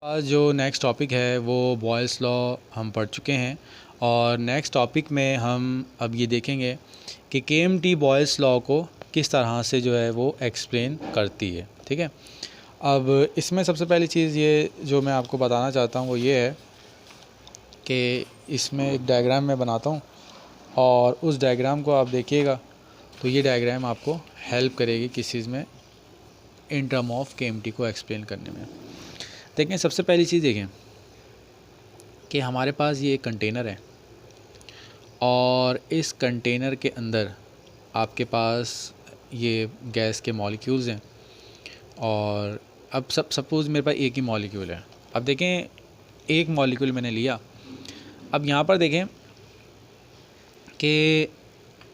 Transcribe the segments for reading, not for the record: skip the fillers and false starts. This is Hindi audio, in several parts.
आज जो नेक्स्ट टॉपिक है वो बॉयल्स लॉ हम पढ़ चुके हैं और नेक्स्ट टॉपिक में हम अब ये देखेंगे कि केएमटी बॉयल्स लॉ को किस तरह से जो है वो एक्सप्लेन करती है। ठीक है, अब इसमें सबसे पहली चीज़ ये जो मैं आपको बताना चाहता हूँ वो ये है कि इसमें एक डायग्राम मैं बनाता हूँ और उस डायग्राम को आप देखिएगा तो ये डायग्राम आपको हेल्प करेगी किस चीज़ में, इन टर्म ऑफ केएमटी को एक्सप्लेन करने में। देखें, सबसे पहली चीज़ देखें कि हमारे पास ये एक कंटेनर है और इस कंटेनर के अंदर आपके पास ये गैस के मॉलिक्यूल्स हैं और अब सपोज़ मेरे पास एक ही मॉलिक्यूल है। अब देखें, एक मॉलिक्यूल मैंने लिया। अब यहाँ पर देखें कि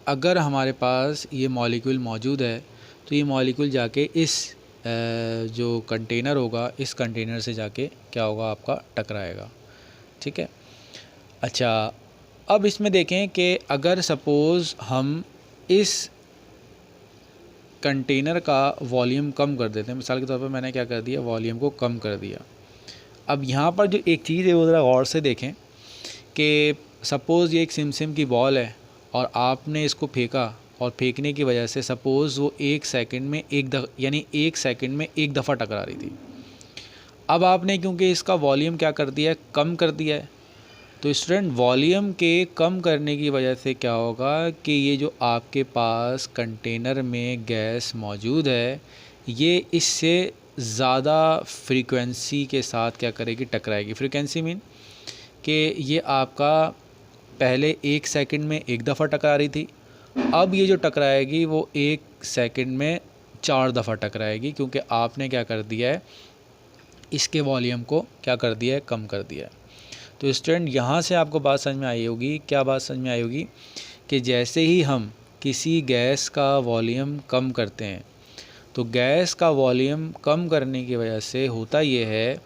अगर हमारे पास ये मॉलिक्यूल मौजूद है तो ये मॉलिक्यूल जाके इस जो कंटेनर होगा इस कंटेनर से जाके क्या होगा, आपका टकराएगा। ठीक है, अच्छा, अब इसमें देखें कि अगर सपोज़ हम इस कंटेनर का वॉल्यूम कम कर देते हैं, मिसाल के तौर पर मैंने क्या कर दिया, वॉल्यूम को कम कर दिया। अब यहाँ पर जो एक चीज़ है वो ज़रा गौर से देखें कि सपोज़ ये एक सिम की बॉल है और आपने इसको फेंका और फेंकने की वजह से सपोज़ वो एक सेकंड में एक दफ़ा टकरा रही थी। अब आपने क्योंकि इसका वॉल्यूम क्या कर दिया है, कम कर दिया है, तो स्टूडेंट वॉल्यूम के कम करने की वजह से क्या होगा कि ये जो आपके पास कंटेनर में गैस मौजूद है ये इससे ज़्यादा फ्रीक्वेंसी के साथ क्या करेगी, टकराएगी। फ्रीक्वेंसी मीन कि ये आपका पहले एक सेकंड में एक दफ़ा टकरा रही थी, अब ये जो टकराएगी वो एक सेकंड में 4 दफ़ा टकराएगी क्योंकि आपने क्या कर दिया है, इसके वॉल्यूम को क्या कर दिया है, कम कर दिया है। तो स्टूडेंट यहाँ से आपको बात समझ में आई होगी, क्या बात समझ में आई होगी कि जैसे ही हम किसी गैस का वॉल्यूम कम करते हैं तो गैस का वॉल्यूम कम करने की वजह से होता ये है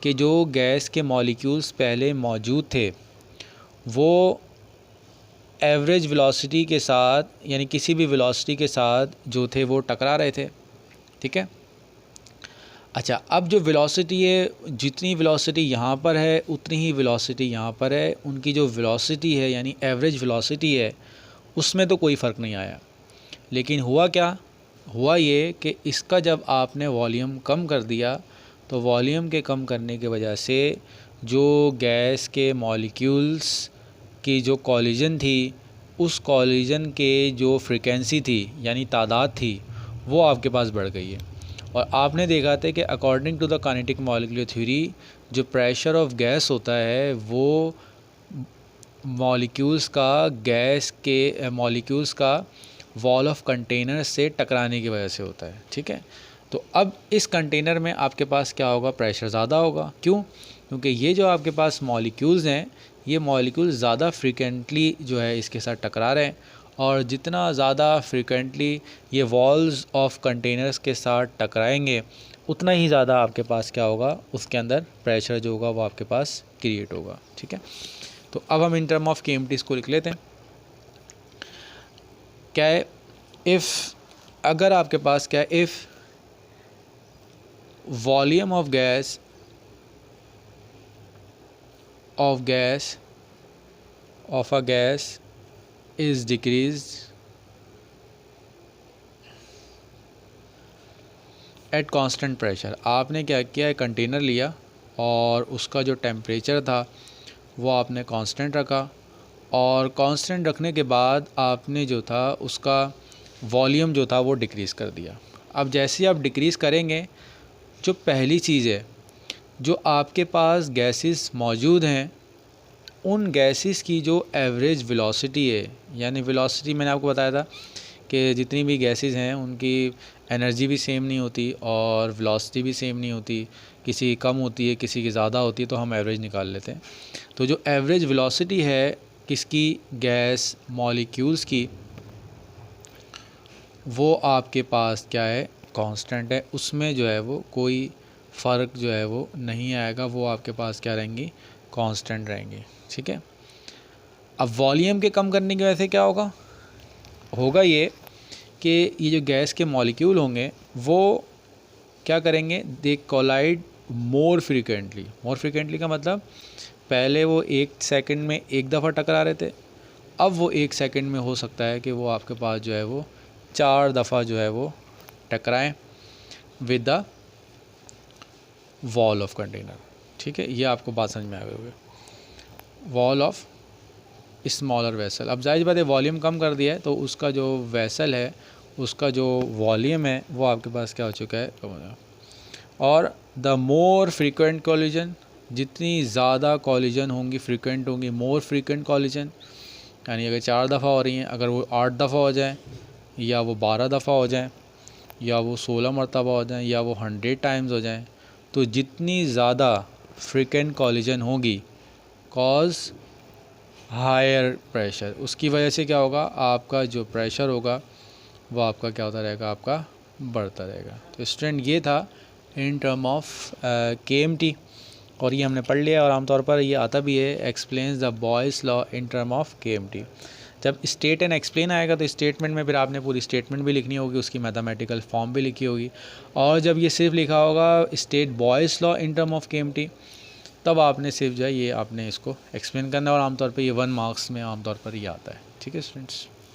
कि जो गैस के मॉलिक्यूल्स पहले मौजूद थे वो एवरेज वेलोसिटी के साथ, यानी किसी भी वेलोसिटी के साथ जो थे वो टकरा रहे थे। ठीक है, अच्छा, अब जो वेलोसिटी है, जितनी वेलोसिटी यहाँ पर है उतनी ही वेलोसिटी यहाँ पर है, उनकी जो वेलोसिटी है यानी एवरेज वेलोसिटी है उसमें तो कोई फ़र्क नहीं आया। लेकिन हुआ क्या, हुआ ये कि इसका जब आपने वॉल्यूम कम कर दिया तो वॉल्यूम के कम करने की वजह से जो गैस के मॉलिक्यूल्स की जो कॉलिजन थी उस कॉलिजन के जो फ्रीक्वेंसी थी यानी तादाद थी वो आपके पास बढ़ गई है। और आपने देखा था कि according to the kinetic molecular theory जो प्रेशर ऑफ गैस होता है वो मॉलिक्यूल्स का गैस के मॉलिक्यूल्स का वॉल ऑफ कंटेनर से टकराने की वजह से होता है। ठीक है, तो अब इस कंटेनर में आपके पास क्या होगा, प्रेशर ज़्यादा होगा। क्यों? क्योंकि ये जो आपके पास मॉलिक्यूल्स हैं ये मॉलिक्यूल्स ज़्यादा फ्रीक्वेंटली जो है इसके साथ टकरा रहे हैं और जितना ज़्यादा फ्रीक्वेंटली ये वॉल्स ऑफ कंटेनर्स के साथ टकराएंगे उतना ही ज़्यादा आपके पास क्या होगा, उसके अंदर प्रेशर जो होगा वो आपके पास क्रिएट होगा। ठीक है, तो अब हम इन टर्म ऑफ केएमटी इसको लिख लेते हैं। क्या है, इफ़, अगर आपके पास क्या है, if volume of gas of a gas is decreased at constant pressure। आपने क्या किया है, कंटेनर लिया और उसका जो टेम्परेचर था वो आपने कांस्टेंट रखा और कांस्टेंट रखने के बाद आपने जो था उसका वॉल्यूम जो था वो डिक्रीज़ कर दिया। अब जैसे आप डिक्रीज़ करेंगे, जो पहली चीज़ है, जो आपके पास गैसेस मौजूद हैं उन गैसेस की जो एवरेज वेलोसिटी है, यानी वेलोसिटी मैंने आपको बताया था कि जितनी भी गैसेस हैं उनकी एनर्जी भी सेम नहीं होती और वेलोसिटी भी सेम नहीं होती, किसी की कम होती है किसी की ज़्यादा होती है, तो हम एवरेज निकाल लेते हैं। तो जो एवरेज वेलोसिटी है किसकी, गैस मॉलिक्यूल्स की, वो आपके पास क्या है, कांस्टेंट है, उसमें जो है वो कोई फ़र्क जो है वो नहीं आएगा, वो आपके पास क्या रहेंगी, कांस्टेंट रहेंगी। ठीक है, अब वॉल्यूम के कम करने की वजह से क्या होगा, होगा ये कि ये जो गैस के मॉलिक्यूल होंगे वो क्या करेंगे, दे कोलाइड मोर फ्रीक्वेंटली का मतलब पहले वो 1 सेकंड में एक दफ़ा टकरा रहे थे, अब वो 1 सेकंड में हो सकता है कि वो आपके पास जो है वो 4 दफ़ा जो है वो टकराएं with the wall of container. ठीक है, ये आपको बात समझ में आ गई होगी। वॉल ऑफ स्मॉलर वेसल, अब जाहिर बात है वॉल्यूम कम कर दिया है तो उसका जो वेसल है उसका जो वॉल्यूम है वो आपके पास क्या हो चुका है, कम हो जाएगा। और द मोर फ्रीक्वेंट कॉलिजन, जितनी ज़्यादा कॉलिजन होंगी, फ्रीक्वेंट होंगी, मोर फ्रीक्वेंट कॉलिजन, यानी अगर 4 दफ़ा हो रही हैं, अगर वो 8 दफ़ा हो जाए या वो 12 दफ़ा हो जाए या वो 16 मरतबा हो जाए या वो 100 टाइम्स हो जाए, तो जितनी ज़्यादा फ्रीक्वेंट कॉलिजन होगी कॉज हायर प्रेशर, उसकी वजह से क्या होगा, आपका जो प्रेशर होगा वो आपका क्या होता रहेगा, आपका बढ़ता रहेगा। तो स्टूडेंट ये था इन टर्म ऑफ KMT, और ये हमने पढ़ लिया और आमतौर पर ये आता भी है, explains the boys law in term of KMT। जब स्टेट एंड एक्सप्लेन आएगा तो स्टेटमेंट में फिर आपने पूरी स्टेटमेंट भी लिखनी होगी, उसकी मैथमेटिकल फॉर्म भी लिखी होगी, और जब ये सिर्फ लिखा होगा state boys law in term of KMT, तब आपने सिर्फ जो है ये आपने इसको एक्सप्लेन करना है, और आमतौर पर ये 1 मार्क्स में आमतौर पर ये आता है। ठीक है स्टूडेंट्स।